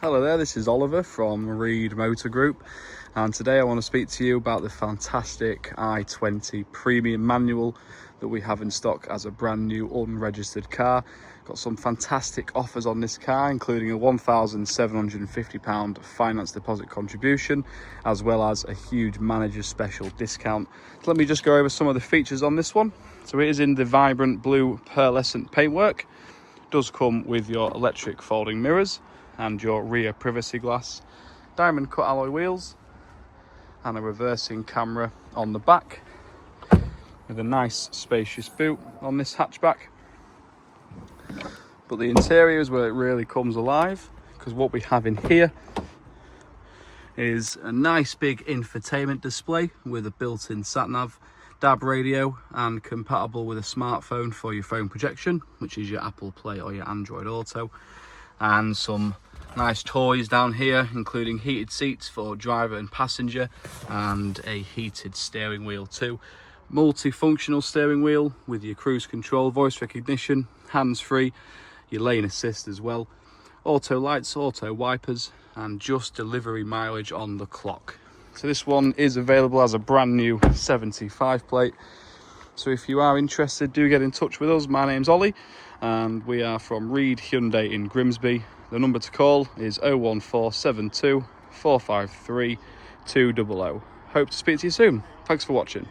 Hello there, this is Oliver from Read Motor Group, and today I want to speak to you about the fantastic i20 Premium manual that we have in stock as a brand new unregistered car. Got some fantastic offers on this car, including a £1,750 finance deposit contribution, as well as a huge manager's special discount. So let me just go over some of the features on this one. So it is in the vibrant blue pearlescent paintwork. It does come with your electric folding mirrors and your rear privacy glass, diamond cut alloy wheels, and a reversing camera on the back, with a nice spacious boot on this hatchback. But the interior is where it really comes alive, because what we have in here is a nice big infotainment display with a built-in sat-nav, DAB radio, and compatible with a smartphone for your phone projection, which is your Apple Play or your Android Auto, and some nice toys down here, including heated seats for driver and passenger, and a heated steering wheel too. Multifunctional steering wheel with your cruise control, voice recognition, hands-free, your lane assist as well, auto lights, auto wipers, and just delivery mileage on the clock. So this one is available as a brand new 75 plate. So if you are interested, do get in touch with us. My name's Ollie, and we are from Read Hyundai in Grimsby. The number to call is 01472 453 200. Hope to speak to you soon. Thanks for watching.